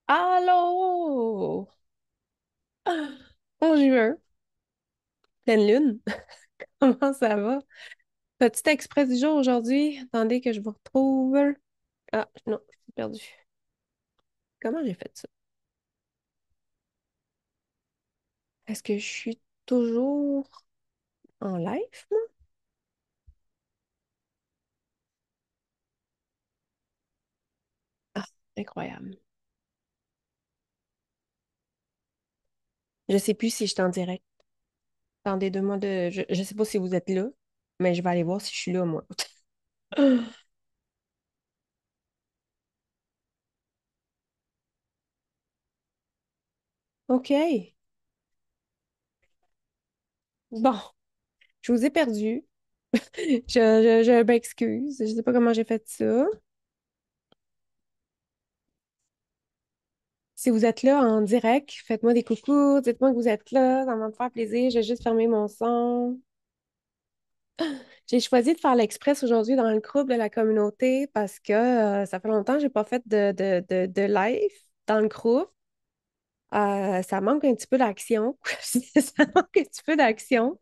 Allô? Bonjour, pleine lune. Comment ça va? Petit express du jour aujourd'hui. Attendez que je vous retrouve. Ah, non, je suis perdue. Comment j'ai fait ça? Est-ce que je suis toujours en live, moi? Ah, incroyable. Je sais plus si je suis en direct. Attendez deux mois de. Je sais pas si vous êtes là, mais je vais aller voir si je suis là, moi. OK. Bon, je vous ai perdu. Je m'excuse. Je sais pas comment j'ai fait ça. Si vous êtes là en direct, faites-moi des coucous, dites-moi que vous êtes là, ça va me faire plaisir. Je vais juste fermer mon son. J'ai choisi de faire l'express aujourd'hui dans le groupe de la communauté parce que ça fait longtemps que je n'ai pas fait de live dans le groupe. Ça manque un petit peu d'action. Ça manque un petit peu d'action.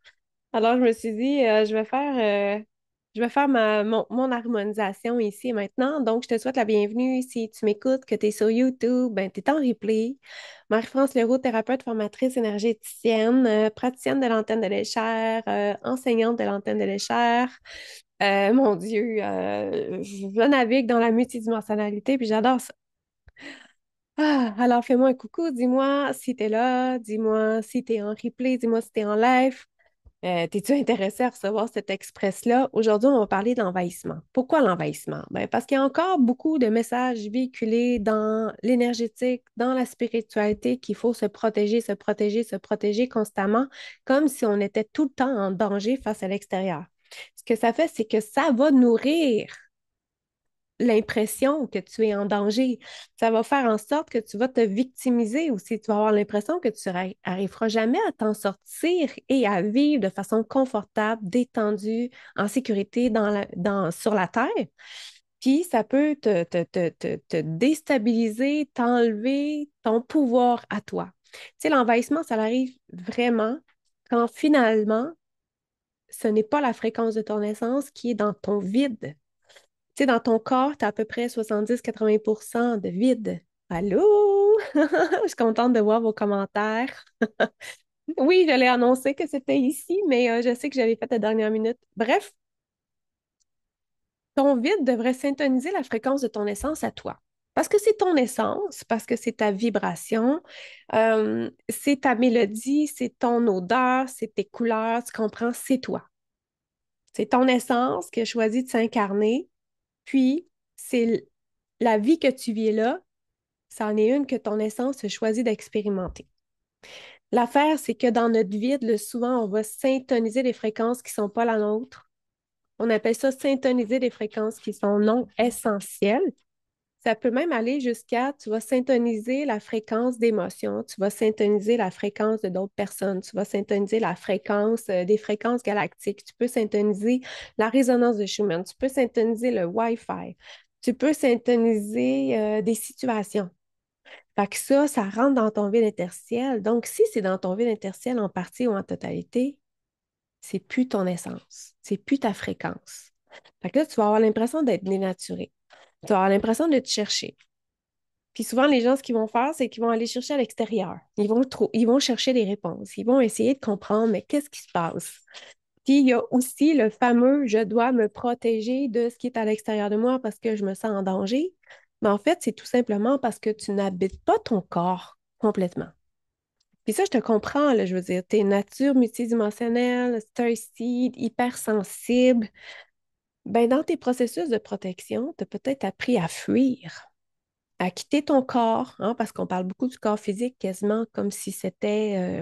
Alors, je me suis dit, je vais faire mon harmonisation ici et maintenant. Donc, je te souhaite la bienvenue. Si tu m'écoutes, que tu es sur YouTube, ben, tu es en replay. Marie-France Leroux, thérapeute, formatrice énergéticienne, praticienne de l'antenne de l'échelle, enseignante de l'antenne de l'échelle. Mon Dieu, je navigue dans la multidimensionnalité, puis j'adore ça. Ah, alors fais-moi un coucou, dis-moi si t'es là, dis-moi si t'es en replay, dis-moi si t'es en live. T'es-tu intéressé à recevoir cet express-là? Aujourd'hui, on va parler de l'envahissement. Pourquoi l'envahissement? Ben, parce qu'il y a encore beaucoup de messages véhiculés dans l'énergétique, dans la spiritualité, qu'il faut se protéger, se protéger, se protéger constamment, comme si on était tout le temps en danger face à l'extérieur. Ce que ça fait, c'est que ça va nourrir l'impression que tu es en danger. Ça va faire en sorte que tu vas te victimiser aussi. Tu vas avoir l'impression que tu n'arriveras jamais à t'en sortir et à vivre de façon confortable, détendue, en sécurité sur la Terre. Puis ça peut te déstabiliser, t'enlever ton pouvoir à toi. Tu sais, l'envahissement, ça arrive vraiment quand finalement, ce n'est pas la fréquence de ton essence qui est dans ton vide. Tu sais, dans ton corps, tu as à peu près 70-80% de vide. Allô? Je suis contente de voir vos commentaires. Oui, je l'ai annoncé que c'était ici, mais je sais que j'avais fait la dernière minute. Bref, ton vide devrait syntoniser la fréquence de ton essence à toi. Parce que c'est ton essence, parce que c'est ta vibration, c'est ta mélodie, c'est ton odeur, c'est tes couleurs, tu comprends, c'est toi. C'est ton essence qui a choisi de s'incarner, puis c'est la vie que tu vis là. C'en est une que ton essence a choisi d'expérimenter. L'affaire, c'est que dans notre vide, souvent, on va syntoniser des fréquences qui ne sont pas la nôtre. On appelle ça syntoniser des fréquences qui sont non essentielles. Ça peut même aller jusqu'à, tu vas syntoniser la fréquence d'émotions, tu vas syntoniser la fréquence de d'autres personnes, tu vas syntoniser la fréquence des fréquences galactiques, tu peux syntoniser la résonance de Schumann, tu peux syntoniser le Wi-Fi, tu peux syntoniser des situations. Fait que ça rentre dans ton vide interstitiel. Donc, si c'est dans ton vide interstitiel en partie ou en totalité, c'est plus ton essence, c'est plus ta fréquence. Fait que là, tu vas avoir l'impression d'être dénaturé. Tu vas avoir l'impression de te chercher. Puis souvent, les gens, ce qu'ils vont faire, c'est qu'ils vont aller chercher à l'extérieur. Ils vont chercher des réponses. Ils vont essayer de comprendre, mais qu'est-ce qui se passe? Puis il y a aussi le fameux je dois me protéger de ce qui est à l'extérieur de moi parce que je me sens en danger. Mais en fait, c'est tout simplement parce que tu n'habites pas ton corps complètement. Puis ça, je te comprends, là, je veux dire, t'es nature multidimensionnelle, star seed, hypersensible. Ben, dans tes processus de protection, tu as peut-être appris à fuir, à quitter ton corps, hein, parce qu'on parle beaucoup du corps physique quasiment comme si c'était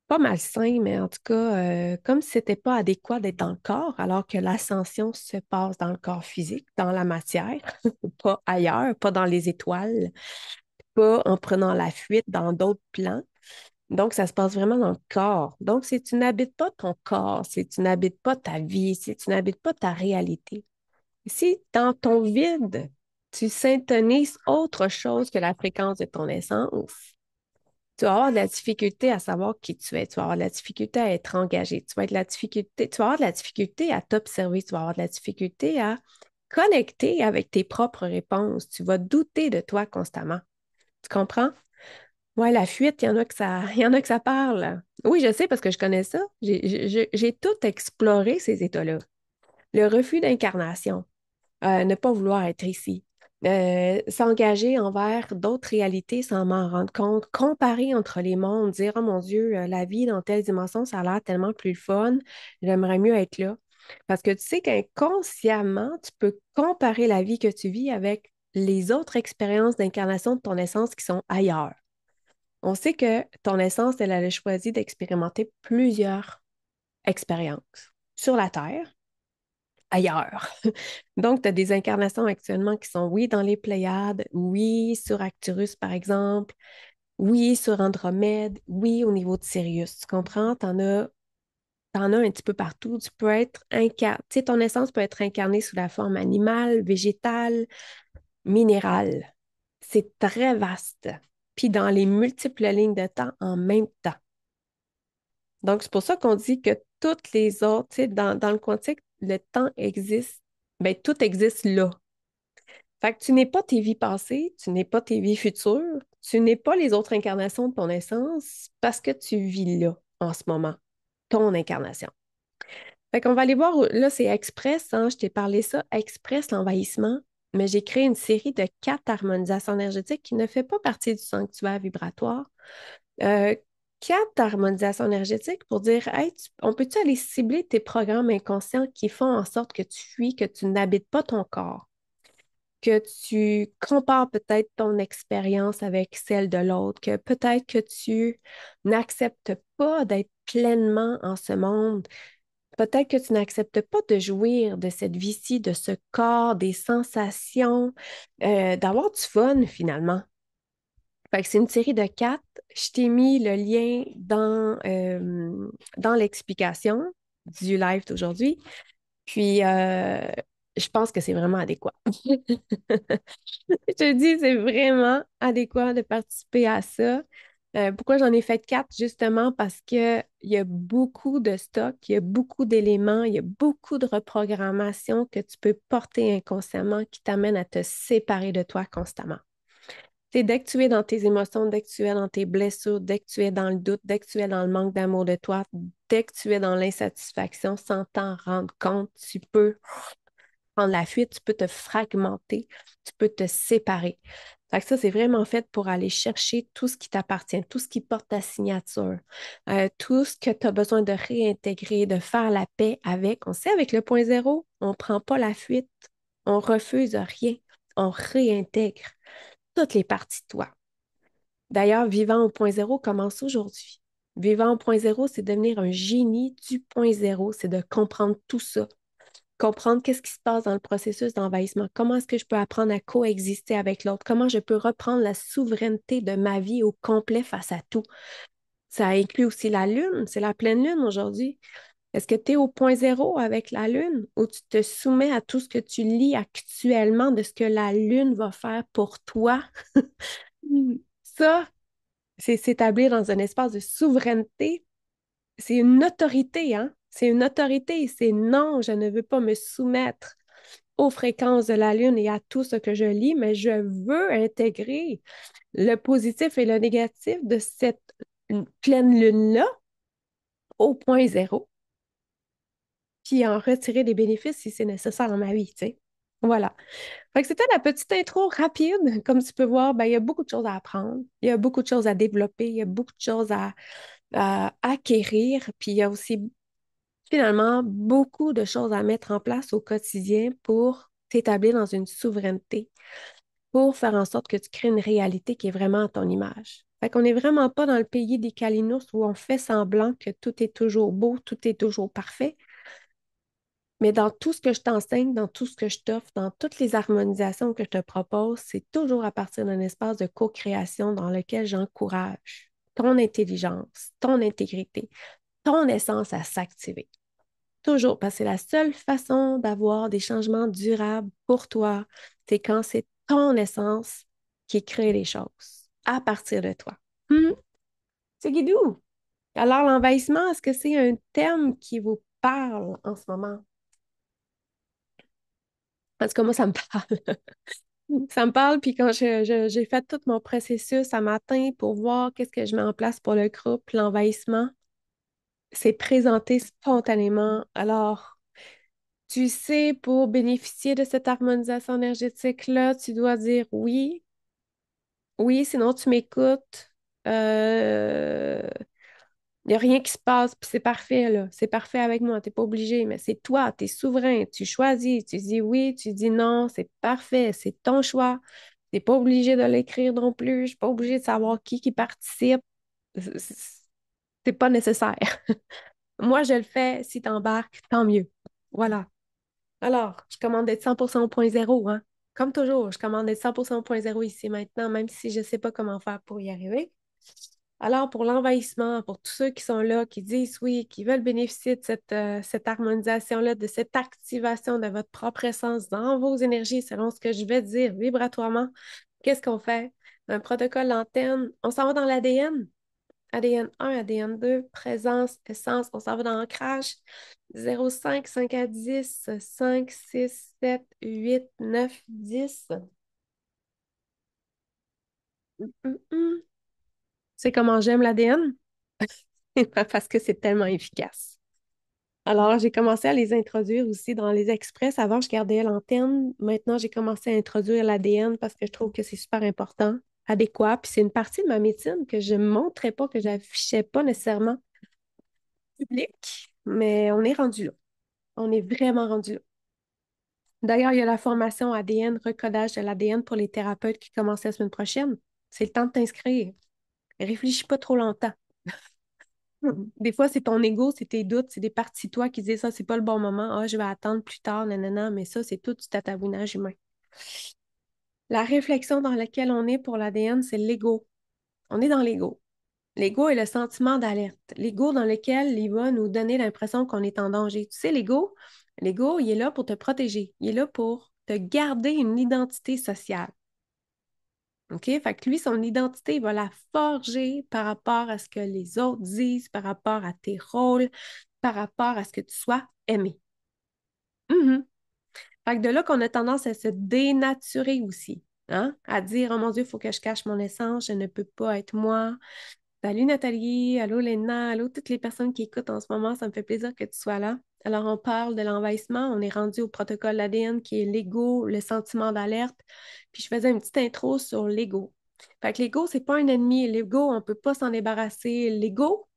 pas malsain, mais en tout cas, comme si c'était pas adéquat d'être dans le corps, alors que l'ascension se passe dans le corps physique, dans la matière, pas ailleurs, pas dans les étoiles, pas en prenant la fuite dans d'autres plans. Donc, ça se passe vraiment dans le corps. Donc, si tu n'habites pas ton corps, si tu n'habites pas ta vie, si tu n'habites pas ta réalité, si dans ton vide, tu syntonises autre chose que la fréquence de ton essence, tu vas avoir de la difficulté à savoir qui tu es. Tu vas avoir de la difficulté à être engagé. Tu vas avoir de la difficulté à t'observer. Tu vas avoir de la difficulté à connecter avec tes propres réponses. Tu vas douter de toi constamment. Tu comprends? Ouais, la fuite, il y en a que ça, il y en a que ça parle. Oui, je sais parce que je connais ça. J'ai tout exploré ces états-là. Le refus d'incarnation, ne pas vouloir être ici, s'engager envers d'autres réalités sans m'en rendre compte, comparer entre les mondes, dire, oh mon Dieu, la vie dans telle dimension, ça a l'air tellement plus le fun, j'aimerais mieux être là. Parce que tu sais qu'inconsciemment, tu peux comparer la vie que tu vis avec les autres expériences d'incarnation de ton essence qui sont ailleurs. On sait que ton essence, elle a choisi d'expérimenter plusieurs expériences sur la Terre, ailleurs. Donc, tu as des incarnations actuellement qui sont, oui, dans les Pléiades, oui, sur Arcturus, par exemple, oui, sur Andromède, oui, au niveau de Sirius. Tu comprends? T'en as un petit peu partout. Tu peux être incarné, tu sais, ton essence peut être incarnée sous la forme animale, végétale, minérale. C'est très vaste. Puis dans les multiples lignes de temps en même temps. Donc, c'est pour ça qu'on dit que toutes les autres, tu sais, dans le quantique, le temps existe, bien, tout existe là. Fait que tu n'es pas tes vies passées, tu n'es pas tes vies futures, tu n'es pas les autres incarnations de ton essence parce que tu vis là, en ce moment, ton incarnation. Fait qu'on va aller voir, là, c'est Express, hein, je t'ai parlé ça, Express, l'envahissement, mais j'ai créé une série de 4 harmonisations énergétiques qui ne fait pas partie du sanctuaire vibratoire. Euh, 4 harmonisations énergétiques pour dire, hey, on peut-tu aller cibler tes programmes inconscients qui font en sorte que tu fuis, que tu n'habites pas ton corps, que tu compares peut-être ton expérience avec celle de l'autre, que peut-être que tu n'acceptes pas d'être pleinement en ce monde, peut-être que tu n'acceptes pas de jouir de cette vie-ci, de ce corps, des sensations, d'avoir du fun finalement. Fait que c'est une série de 4. Je t'ai mis le lien dans l'explication du live d'aujourd'hui. Puis, je pense que c'est vraiment adéquat. Je te dis, c'est vraiment adéquat de participer à ça. Pourquoi j'en ai fait 4? Justement parce qu'il y a beaucoup de stock, il y a beaucoup d'éléments, il y a beaucoup de reprogrammation que tu peux porter inconsciemment qui t'amènent à te séparer de toi constamment. C'est dès que tu es dans tes émotions, dès que tu es dans tes blessures, dès que tu es dans le doute, dès que tu es dans le manque d'amour de toi, dès que tu es dans l'insatisfaction sans t'en rendre compte, tu peux prendre la fuite, tu peux te fragmenter, tu peux te séparer. Fait que ça, c'est vraiment fait pour aller chercher tout ce qui t'appartient, tout ce qui porte ta signature, tout ce que tu as besoin de réintégrer, de faire la paix avec. On sait, avec le point zéro, on ne prend pas la fuite, on refuse rien, on réintègre toutes les parties de toi. D'ailleurs, Vivant au point zéro commence aujourd'hui. Vivant au point zéro, c'est devenir un génie du point zéro, c'est de comprendre tout ça, comprendre qu'est-ce qui se passe dans le processus d'envahissement, comment est-ce que je peux apprendre à coexister avec l'autre, comment je peux reprendre la souveraineté de ma vie au complet face à tout. Ça inclut aussi la lune, c'est la pleine lune aujourd'hui. Est-ce que tu es au point zéro avec la lune ou tu te soumets à tout ce que tu lis actuellement de ce que la lune va faire pour toi? Ça, c'est s'établir dans un espace de souveraineté. C'est une autorité, hein? C'est une autorité. C'est non, je ne veux pas me soumettre aux fréquences de la Lune et à tout ce que je lis, mais je veux intégrer le positif et le négatif de cette pleine Lune-là au point zéro, puis en retirer des bénéfices si c'est nécessaire dans ma vie, tu sais. Voilà. Fait que c'était la petite intro rapide. Comme tu peux voir, ben, il y a beaucoup de choses à apprendre, il y a beaucoup de choses à développer, il y a beaucoup de choses à acquérir, puis il y a aussi finalement beaucoup de choses à mettre en place au quotidien pour t'établir dans une souveraineté, pour faire en sorte que tu crées une réalité qui est vraiment à ton image. Fait qu'on n'est vraiment pas dans le pays des Calinos où on fait semblant que tout est toujours beau, tout est toujours parfait. Mais dans tout ce que je t'enseigne, dans tout ce que je t'offre, dans toutes les harmonisations que je te propose, c'est toujours à partir d'un espace de co-création dans lequel j'encourage ton intelligence, ton intégrité, ton essence à s'activer. Toujours, parce que c'est la seule façon d'avoir des changements durables pour toi. C'est quand c'est ton essence qui crée les choses à partir de toi. Hmm, c'est guidou. Alors, l'envahissement, est-ce que c'est un thème qui vous parle en ce moment? Parce que moi, ça me parle. Ça me parle, puis quand j'ai fait tout mon processus à matin pour voir qu'est-ce que je mets en place pour le groupe, l'envahissement, c'est présenté spontanément. Alors, tu sais, pour bénéficier de cette harmonisation énergétique-là, tu dois dire oui, oui, sinon tu m'écoutes. Euh, Il n'y a rien qui se passe, puis c'est parfait, là. C'est parfait avec moi, t'es pas obligé, mais c'est toi, tu es souverain, tu choisis, tu dis oui, tu dis non, c'est parfait, c'est ton choix. T'es pas obligé de l'écrire non plus, je suis pas obligée de savoir qui participe. C'est pas nécessaire. Moi, je le fais, si t'embarques, tant mieux. Voilà. Alors, je commande d'être 100% au point zéro, hein. Comme toujours, je commande d'être 100% au point zéro ici maintenant, même si je ne sais pas comment faire pour y arriver. Alors, pour l'envahissement, pour tous ceux qui sont là, qui disent oui, qui veulent bénéficier de cette harmonisation-là, de cette activation de votre propre essence dans vos énergies, selon ce que je vais dire vibratoirement, qu'est-ce qu'on fait? Un protocole d'antenne, on s'en va dans l'ADN. ADN 1, ADN 2, présence, essence, on s'en va dans l'ancrage. 0, 5, 5 à 10, 5, 6, 7, 8, 9, 10. C'est comment j'aime l'ADN? Parce que c'est tellement efficace. Alors, j'ai commencé à les introduire aussi dans les express. Avant, je gardais l'antenne. Maintenant, j'ai commencé à introduire l'ADN parce que je trouve que c'est super important, adéquat. Puis c'est une partie de ma médecine que je ne montrais pas, que je n'affichais pas nécessairement public, mais on est rendu là. On est vraiment rendu là. D'ailleurs, il y a la formation ADN, recodage de l'ADN pour les thérapeutes qui commence la semaine prochaine. C'est le temps de t'inscrire. Réfléchis pas trop longtemps. Des fois, c'est ton ego, c'est tes doutes, c'est des parties de toi qui disent ça, c'est pas le bon moment. Ah, je vais attendre plus tard, nanana, mais ça, c'est tout du tatouage humain. La réflexion dans laquelle on est pour l'ADN, c'est l'ego. On est dans l'ego. L'ego est le sentiment d'alerte. L'ego dans lequel il va nous donner l'impression qu'on est en danger. Tu sais, l'ego, il est là pour te protéger. Il est là pour te garder une identité sociale. OK? Fait que lui, son identité, il va la forger par rapport à ce que les autres disent, par rapport à tes rôles, par rapport à ce que tu sois aimé. Mhm. Fait que de là qu'on a tendance à se dénaturer aussi, hein? À dire, oh mon Dieu, il faut que je cache mon essence, je ne peux pas être moi. Salut Nathalie, allô Léna, allô toutes les personnes qui écoutent en ce moment, ça me fait plaisir que tu sois là. Alors, on parle de l'envahissement, on est rendu au protocole ADN qui est l'ego, le sentiment d'alerte. Puis je faisais une petite intro sur l'ego. Fait que l'ego, c'est pas un ennemi. L'ego, on peut pas s'en débarrasser. L'ego,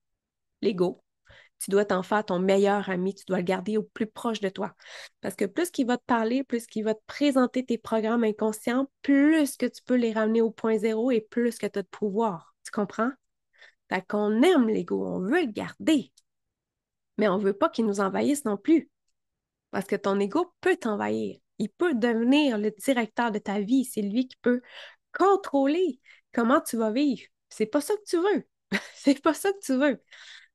tu dois t'en faire ton meilleur ami, tu dois le garder au plus proche de toi. Parce que plus qu'il va te parler, plus qu'il va te présenter tes programmes inconscients, plus que tu peux les ramener au point zéro et plus que tu as de pouvoir. Tu comprends? Fait qu'on aime l'ego, on veut le garder, mais on veut pas qu'il nous envahisse non plus. Parce que ton ego peut t'envahir. Il peut devenir le directeur de ta vie. C'est lui qui peut contrôler comment tu vas vivre. C'est pas ça que tu veux. C'est pas ça que tu veux.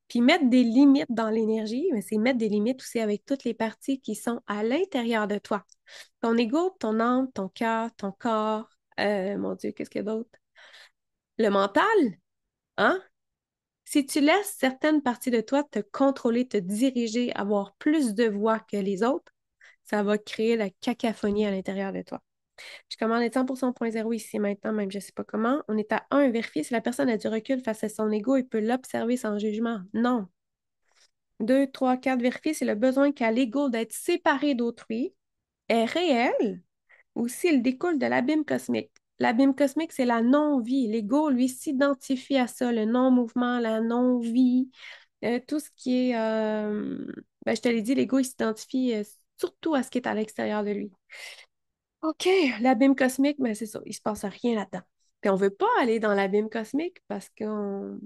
Puis mettre des limites dans l'énergie, mais c'est mettre des limites aussi avec toutes les parties qui sont à l'intérieur de toi. Ton ego, ton âme, ton cœur, ton corps, mon Dieu, qu'est-ce qu'il y a d'autre? Le mental, hein? Si tu laisses certaines parties de toi te contrôler, te diriger, avoir plus de voix que les autres, ça va créer la cacophonie à l'intérieur de toi. Je commande être 100% au point zéro ici maintenant, même je ne sais pas comment. On est à 1, vérifier si la personne a du recul face à son ego et peut l'observer sans jugement. Non. 2, 3, 4, vérifier si le besoin qu'a l'ego d'être séparé d'autrui est réel ou s'il découle de l'abîme cosmique. L'abîme cosmique, c'est la non-vie. L'ego, lui, s'identifie à ça, le non-mouvement, la non-vie, tout ce qui est... ben, je te l'ai dit, l'ego, il s'identifie surtout à ce qui est à l'extérieur de lui. OK, l'abîme cosmique, mais c'est ça, il se passe rien là-dedans. Puis on veut pas aller dans l'abîme cosmique parce qu'on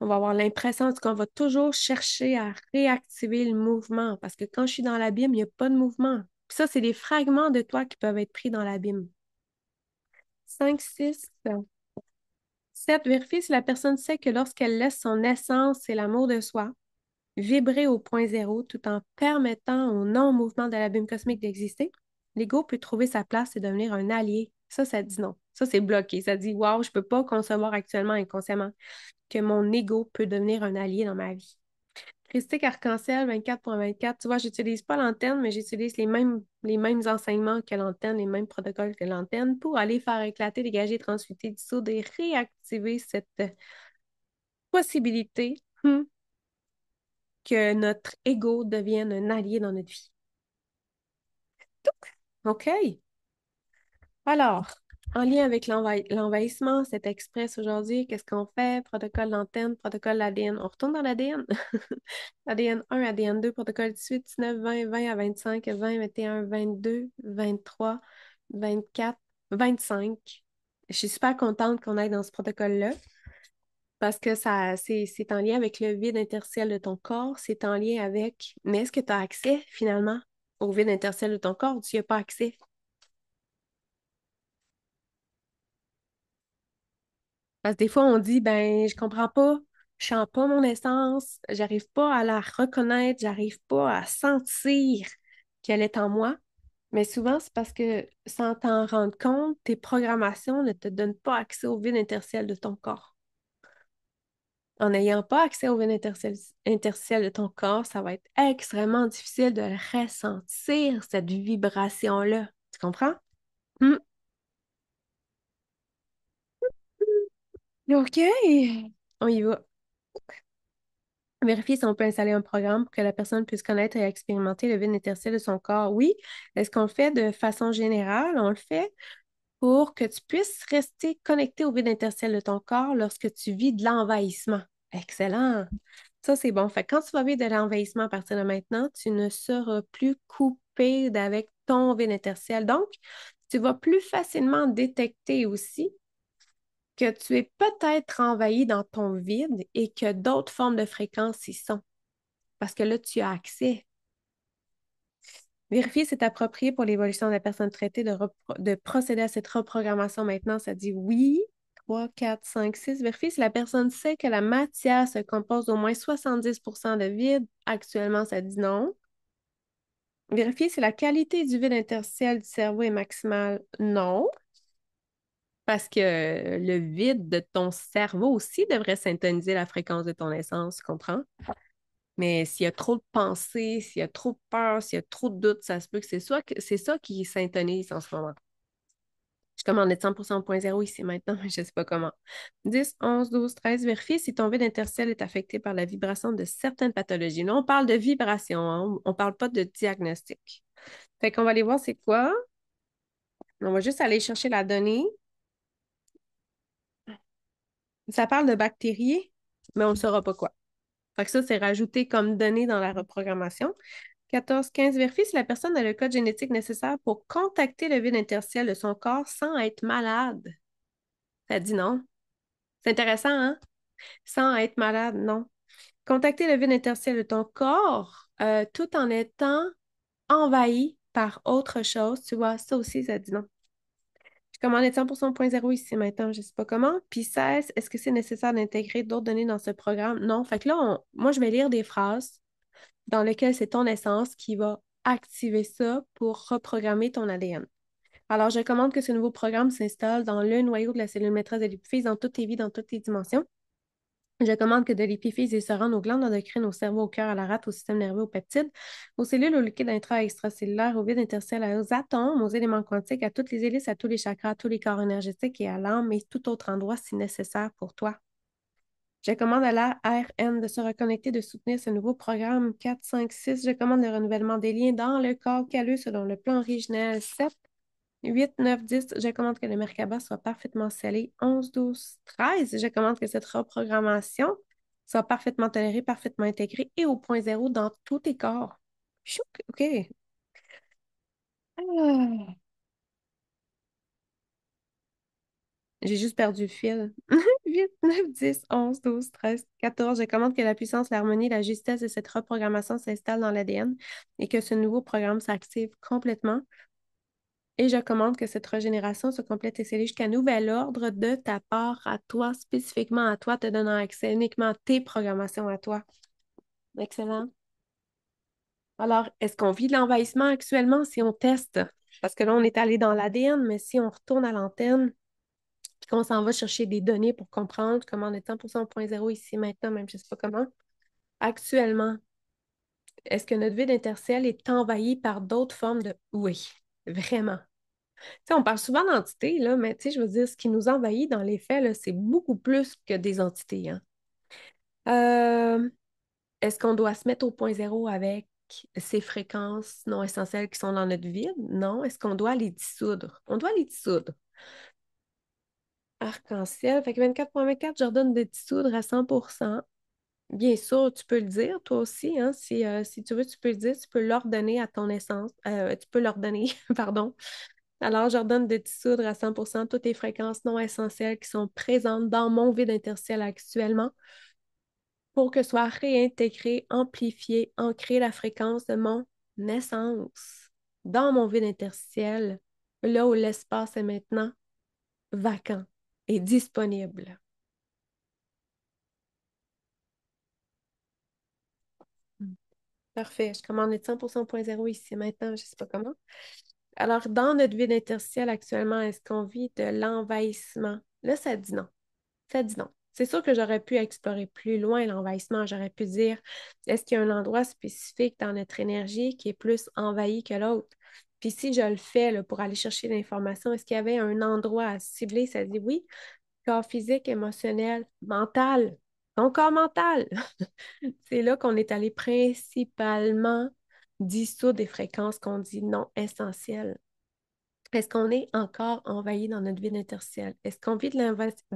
va avoir l'impression qu'on va toujours chercher à réactiver le mouvement parce que quand je suis dans l'abîme, il n'y a pas de mouvement. Puis ça, c'est des fragments de toi qui peuvent être pris dans l'abîme. 5, 6, 7. Vérifier si la personne sait que lorsqu'elle laisse son essence et l'amour de soi vibrer au point zéro tout en permettant au non-mouvement de l'abîme cosmique d'exister. L'ego peut trouver sa place et devenir un allié. Ça dit non. Ça, c'est bloqué. Ça dit, wow, je peux pas concevoir actuellement inconsciemment que mon ego peut devenir un allié dans ma vie. Christique Arc-en-Ciel 24.24, tu vois, j'utilise pas l'antenne, mais j'utilise les mêmes enseignements que l'antenne, les mêmes protocoles que l'antenne pour aller faire éclater, dégager, transmuter, dissoudre et réactiver cette possibilité que notre ego devienne un allié dans notre vie. OK. Alors, en lien avec l'envahissement, cet express aujourd'hui, qu'est-ce qu'on fait? Protocole d'antenne, protocole d'ADN. On retourne dans l'ADN. ADN 1, ADN 2, protocole 18, 19, 20, 20 à 25, 20, 21, 22, 23, 24, 25. Je suis super contente qu'on aille dans ce protocole-là parce que c'est en lien avec le vide interstitiel de ton corps, c'est en lien avec, mais est-ce que tu as accès finalement au vide interstitiel de ton corps ou tu n'y as pas accès? Parce que des fois, on dit, ben, je comprends pas, je sens pas mon essence, j'arrive pas à la reconnaître, j'arrive pas à sentir qu'elle est en moi. Mais souvent, c'est parce que sans t'en rendre compte, tes programmations ne te donnent pas accès au vide interstitiel de ton corps. En n'ayant pas accès au vide interstitiel de ton corps, ça va être extrêmement difficile de ressentir cette vibration-là. Tu comprends? Hmm. OK. On y va. Vérifier si on peut installer un programme pour que la personne puisse connaître et expérimenter le vide interstitiel de son corps. Oui. Est-ce qu'on le fait de façon générale? On le fait pour que tu puisses rester connecté au vide interstitiel de ton corps lorsque tu vis de l'envahissement. Excellent. Ça, c'est bon. Fait que quand tu vas vivre de l'envahissement à partir de maintenant, tu ne seras plus coupé d'avec ton vide interstitiel. Donc, tu vas plus facilement détecter aussi que tu es peut-être envahi dans ton vide et que d'autres formes de fréquences y sont. Parce que là, tu as accès. Vérifier si c'est approprié pour l'évolution de la personne traitée de procéder à cette reprogrammation maintenant. Ça dit oui. 3, 4, 5, 6. Vérifier si la personne sait que la matière se compose d'au moins 70% de vide. Actuellement, ça dit non. Vérifier si la qualité du vide interstitiel du cerveau est maximale. Non. Parce que le vide de ton cerveau aussi devrait syntoniser la fréquence de ton essence, tu comprends? Mais s'il y a trop de pensées, s'il y a trop de peur, s'il y a trop de doutes, ça se peut que c'est ça qui s'intonise en ce moment. Je commande être 100% au point zéro ici maintenant, mais je ne sais pas comment. 10, 11, 12, 13. Vérifie si ton vide interstitiel est affecté par la vibration de certaines pathologies. Là, on parle de vibration, hein. On ne parle pas de diagnostic. Fait qu'on va aller voir c'est quoi. On va juste aller chercher la donnée. Ça parle de bactéries, mais on ne saura pas quoi. Fait que ça, c'est rajouté comme donnée dans la reprogrammation. 14, 15. Vérifie si la personne a le code génétique nécessaire pour contacter le vide interstitiel de son corps sans être malade. Ça dit non. C'est intéressant, hein? Sans être malade, non. Contacter le vide interstitiel de ton corps tout en étant envahi par autre chose, tu vois, ça aussi, ça dit non. Je commande être 100% point zéro ici maintenant, je ne sais pas comment. Puis 16, est-ce que c'est nécessaire d'intégrer d'autres données dans ce programme? Non. Fait que là, moi, je vais lire des phrases dans lesquelles c'est ton essence qui va activer ça pour reprogrammer ton ADN. Alors, je commande que ce nouveau programme s'installe dans le noyau de la cellule maîtresse de l'épiphyse dans toutes tes vies, dans toutes les dimensions. Je commande que de l'épiphyse, il se rende aux glandes endocrines, au cerveau, au cœur, à la rate, au système nerveux, aux peptides, aux cellules, aux liquides intra- et extracellulaires, au vide interstitiel, aux atomes, aux éléments quantiques, à toutes les hélices, à tous les chakras, à tous les corps énergétiques et à l'âme et tout autre endroit si nécessaire pour toi. Je commande à la RN de se reconnecter, de soutenir ce nouveau programme 4, 5, 6. Je commande le renouvellement des liens dans le corps calleux selon le plan originel 7. 8, 9, 10, je commande que le Merkaba soit parfaitement scellé. 11, 12, 13, je commande que cette reprogrammation soit parfaitement tolérée, parfaitement intégrée et au point zéro dans tous tes corps. Chouk, OK. Ah, j'ai juste perdu le fil. 8, 9, 10, 11, 12, 13, 14. Je commande que la puissance, l'harmonie, la justesse de cette reprogrammation s'installe dans l'ADN et que ce nouveau programme s'active complètement. Et je commande que cette régénération se complète et scellée jusqu'à nouvel ordre de ta part à toi, spécifiquement à toi, te donnant accès uniquement à tes programmations à toi. Excellent. Alors, est-ce qu'on vit de l'envahissement actuellement si on teste? Parce que là, on est allé dans l'ADN, mais si on retourne à l'antenne, puis qu'on s'en va chercher des données pour comprendre comment on est 100% au point zéro ici maintenant, même je ne sais pas comment, actuellement, est-ce que notre vide interstitiel est envahi par d'autres formes de... Oui, vraiment. Tu sais, on parle souvent d'entités, là, mais tu sais, je veux dire, ce qui nous envahit dans les faits, là, c'est beaucoup plus que des entités, hein. Euh, Est-ce qu'on doit se mettre au point zéro avec ces fréquences non essentielles qui sont dans notre vide? Non. Est-ce qu'on doit les dissoudre? On doit les dissoudre. Arc-en-ciel, fait que 24,24, je redonne de dissoudre à 100%. Bien sûr, tu peux le dire, toi aussi, hein, si tu veux, tu peux le dire, tu peux l'ordonner à ton essence, tu peux l'ordonner, pardon. Alors, j'ordonne de dissoudre à 100% toutes les fréquences non essentielles qui sont présentes dans mon vide interstitiel actuellement pour que soit réintégrée, amplifiée, ancrée la fréquence de mon essence dans mon vide interstitiel, là où l'espace est maintenant vacant et disponible. Parfait. Je commande être 100% point zéro ici maintenant, je ne sais pas comment. Alors, dans notre vide interstitiel actuellement, est-ce qu'on vit de l'envahissement? Là, ça dit non. Ça dit non. C'est sûr que j'aurais pu explorer plus loin l'envahissement. J'aurais pu dire, est-ce qu'il y a un endroit spécifique dans notre énergie qui est plus envahi que l'autre? Puis si je le fais là, pour aller chercher l'information, est-ce qu'il y avait un endroit à cibler? Ça dit oui, corps physique, émotionnel, mental, ton corps mental. C'est là qu'on est allé principalement dissoudre des fréquences qu'on dit non essentielles. Est-ce qu'on est encore envahi dans notre vide interstitiel? Est-ce qu'on vit de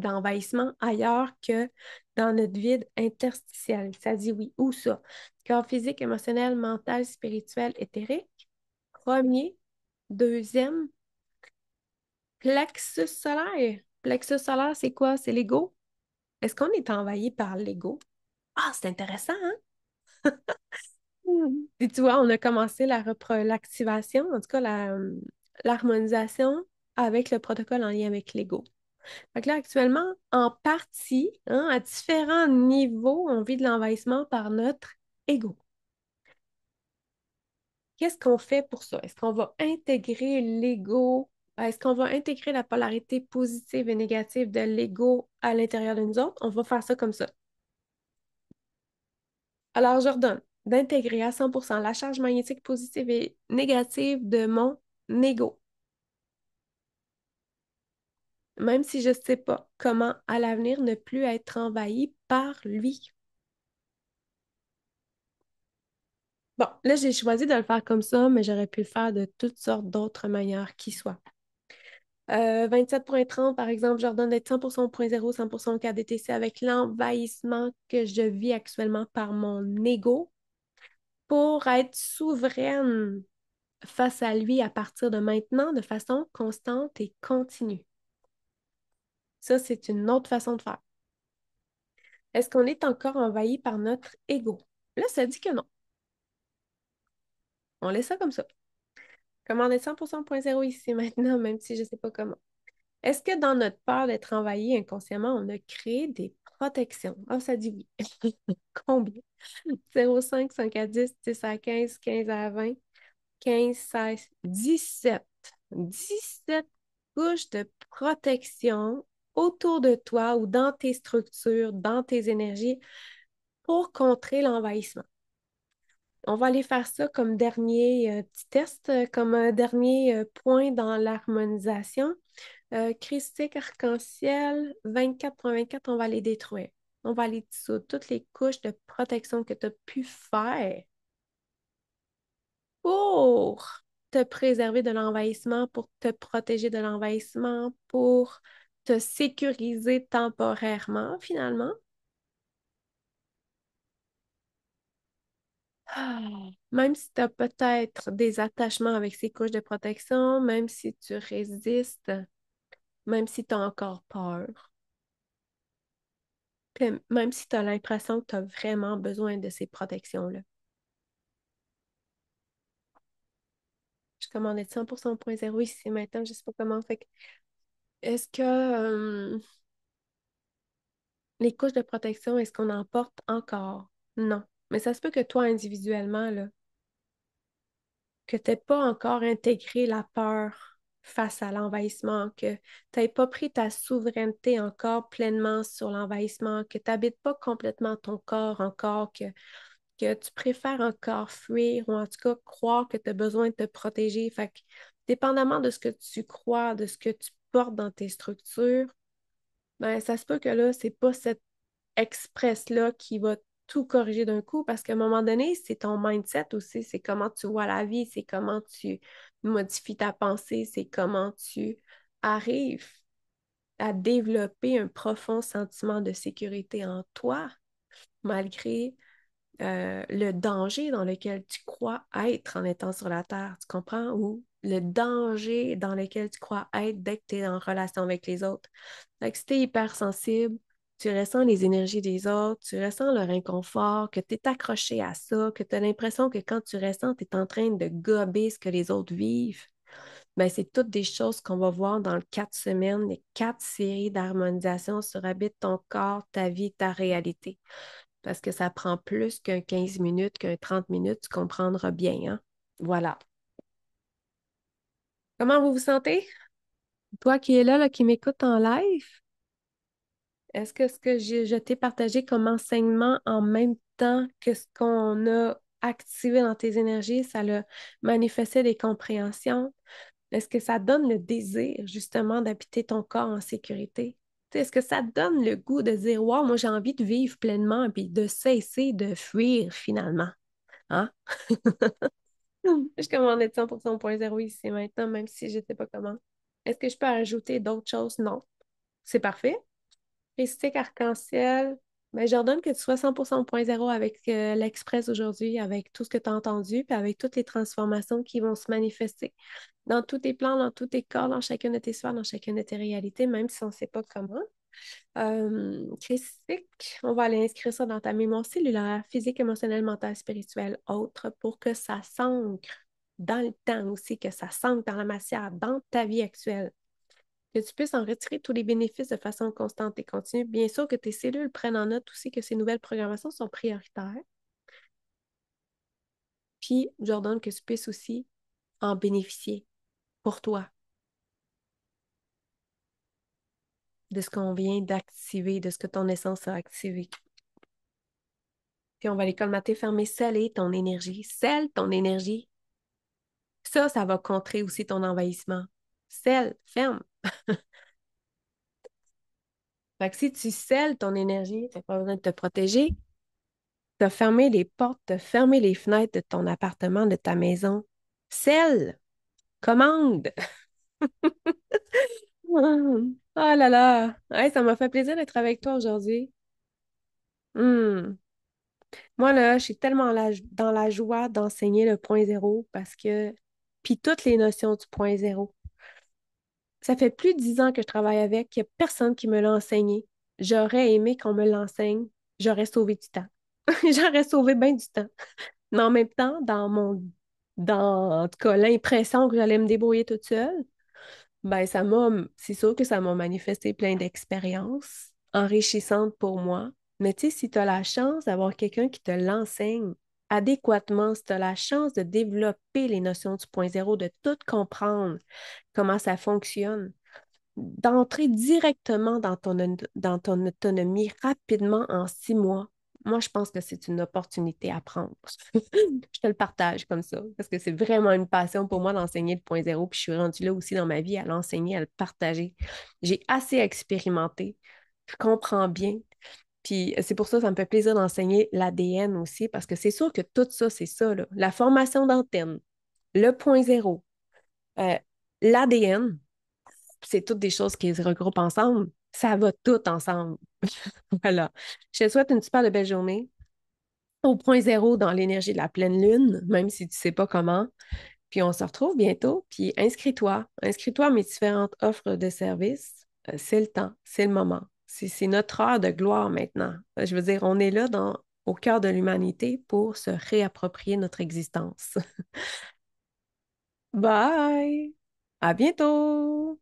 l'envahissement ailleurs que dans notre vide interstitiel? Ça dit oui. Où ça? Corps physique, émotionnel, mental, spirituel, éthérique. Premier. Deuxième, plexus solaire. Plexus solaire, c'est quoi? C'est l'ego. Est-ce qu'on est envahi par l'ego? Ah, c'est intéressant, hein? Puis tu vois, on a commencé l'activation, en tout cas l'harmonisation avec le protocole en lien avec l'ego. Fait que là, actuellement, en partie, hein, à différents niveaux, on vit de l'envahissement par notre ego. Qu'est-ce qu'on fait pour ça? Est-ce qu'on va intégrer l'ego? Est-ce qu'on va intégrer la polarité positive et négative de l'ego à l'intérieur de nous autres? On va faire ça comme ça. Alors, je redonne d'intégrer à 100% la charge magnétique positive et négative de mon ego, même si je ne sais pas comment à l'avenir ne plus être envahi par lui. Bon, là, j'ai choisi de le faire comme ça, mais j'aurais pu le faire de toutes sortes d'autres manières qui soient. 27,30, par exemple, je redonne d'être 100% au point zéro, 100% au KDTC avec l'envahissement que je vis actuellement par mon ego pour être souveraine face à lui à partir de maintenant de façon constante et continue. Ça, c'est une autre façon de faire. Est-ce qu'on est encore envahi par notre ego? Là, ça dit que non. On laisse ça comme ça. Comment on est 100% point zéro ici maintenant, même si je ne sais pas comment. Est-ce que dans notre peur d'être envahi inconsciemment, on a créé des protections? Ah, ça dit oui. Combien? 0,5, 5 à 10, 10 à 15, 15 à 20, 15, 16, 17. 17 couches de protection autour de toi ou dans tes structures, dans tes énergies pour contrer l'envahissement. On va aller faire ça comme dernier petit test, comme un dernier point dans l'harmonisation. Christique arc-en-ciel, 24,24, on va les détruire. On va aller dissoudre toutes les couches de protection que tu as pu faire pour te préserver de l'envahissement, pour te protéger de l'envahissement, pour te sécuriser temporairement, finalement. Ah, même si tu as peut-être des attachements avec ces couches de protection, même si tu résistes, même si tu as encore peur, puis même si tu as l'impression que tu as vraiment besoin de ces protections-là. Je commande être 100% au point zéro ici maintenant, je sais pas comment. Fait que, est-ce que les couches de protection, est-ce qu'on en porte encore? Non. Mais ça se peut que toi, individuellement, là, que tu n'aies pas encore intégré la peur face à l'envahissement, que tu n'aies pas pris ta souveraineté encore pleinement sur l'envahissement, que tu n'habites pas complètement ton corps encore, que tu préfères encore fuir ou en tout cas croire que tu as besoin de te protéger. Fait que, dépendamment de ce que tu crois, de ce que tu portes dans tes structures, ben, ça se peut que là, c'est pas cette express-là qui va tout corriger d'un coup parce qu'à un moment donné, c'est ton mindset aussi, c'est comment tu vois la vie, c'est comment tu modifies ta pensée, c'est comment tu arrives à développer un profond sentiment de sécurité en toi, malgré le danger dans lequel tu crois être en étant sur la Terre, tu comprends? Ou le danger dans lequel tu crois être dès que tu es en relation avec les autres. Fait que si tu es hypersensible, tu ressens les énergies des autres, tu ressens leur inconfort, que tu es accroché à ça, que tu as l'impression que quand tu ressens, tu es en train de gober ce que les autres vivent. Ben, c'est toutes des choses qu'on va voir dans le 4 semaines, les 4 séries d'harmonisation sur Habite ton corps, ta vie, ta réalité parce que ça prend plus qu'un 15 minutes, qu'un 30 minutes, tu comprendras bien, hein? Voilà. Comment vous vous sentez? Toi qui es là, qui m'écoute en live, est-ce que je t'ai partagé comme enseignement en même temps que ce qu'on a activé dans tes énergies, ça a manifesté des compréhensions? Est-ce que ça donne le désir, justement, d'habiter ton corps en sécurité? Tu sais, est-ce que ça te donne le goût de dire, wow, moi j'ai envie de vivre pleinement puis de cesser de fuir finalement? Hein? Je commandais 100% 0.0 ici maintenant, même si je ne sais pas comment. Est-ce que je peux ajouter d'autres choses? Non. C'est parfait. Christique arc-en-ciel, ben, j'ordonne que tu sois 100% au 0.0 avec l'Express aujourd'hui, avec tout ce que tu as entendu, puis avec toutes les transformations qui vont se manifester dans tous tes plans, dans tous tes corps, dans chacune de tes sphères, dans chacune de tes réalités, même si on ne sait pas comment. Christique, on va aller inscrire ça dans ta mémoire cellulaire, physique, émotionnelle, mentale, spirituelle, autre, pour que ça s'ancre dans le temps aussi, que ça s'ancre dans la matière, dans ta vie actuelle, que tu puisses en retirer tous les bénéfices de façon constante et continue. Bien sûr que tes cellules prennent en note aussi que ces nouvelles programmations sont prioritaires. Puis, j'ordonne que tu puisses aussi en bénéficier pour toi de ce qu'on vient d'activer, de ce que ton essence a activé. Puis on va aller colmater, fermer, sceller ton énergie. Scelle ton énergie. Ça va contrer aussi ton envahissement. Scelle, ferme. Fait que si tu scelles ton énergie, tu n'as pas besoin de te protéger. Tu as fermé les portes, tu as fermé les fenêtres de ton appartement, de ta maison. Scelle, commande. Oh là là. Ouais, ça m'a fait plaisir d'être avec toi aujourd'hui. Hmm. Moi, là, je suis tellement dans la joie d'enseigner le point zéro parce que, puis toutes les notions du point zéro. Ça fait plus de 10 ans que je travaille avec, il n'y a personne qui me l'a enseigné. J'aurais aimé qu'on me l'enseigne, j'aurais sauvé du temps. J'aurais sauvé bien du temps. Mais en même temps, en tout cas, l'impression que j'allais me débrouiller toute seule, ben, c'est sûr que ça m'a manifesté plein d'expériences enrichissantes pour moi. Mais tu sais, si tu as la chance d'avoir quelqu'un qui te l'enseigne adéquatement, si tu as la chance de développer les notions du point zéro, de tout comprendre, comment ça fonctionne, d'entrer directement dans ton autonomie rapidement en 6 mois, moi, je pense que c'est une opportunité à prendre. Je te le partage comme ça, parce que c'est vraiment une passion pour moi d'enseigner le point zéro, puis je suis rendue là aussi dans ma vie à l'enseigner, à le partager. J'ai assez expérimenté, je comprends bien, puis c'est pour ça que ça me fait plaisir d'enseigner l'ADN aussi, parce que c'est sûr que tout ça, c'est ça, là. La formation d'antenne, le point zéro, euh, l'ADN, c'est toutes des choses qui se regroupent ensemble. Ça va tout ensemble. Voilà. Je te souhaite une super belle journée. Au point zéro dans l'énergie de la pleine lune, même si tu ne sais pas comment. Puis on se retrouve bientôt. Puis inscris-toi. Inscris-toi à mes différentes offres de services. C'est le temps, c'est le moment. C'est notre heure de gloire maintenant. Je veux dire, on est là au cœur de l'humanité pour se réapproprier notre existence. Bye! À bientôt!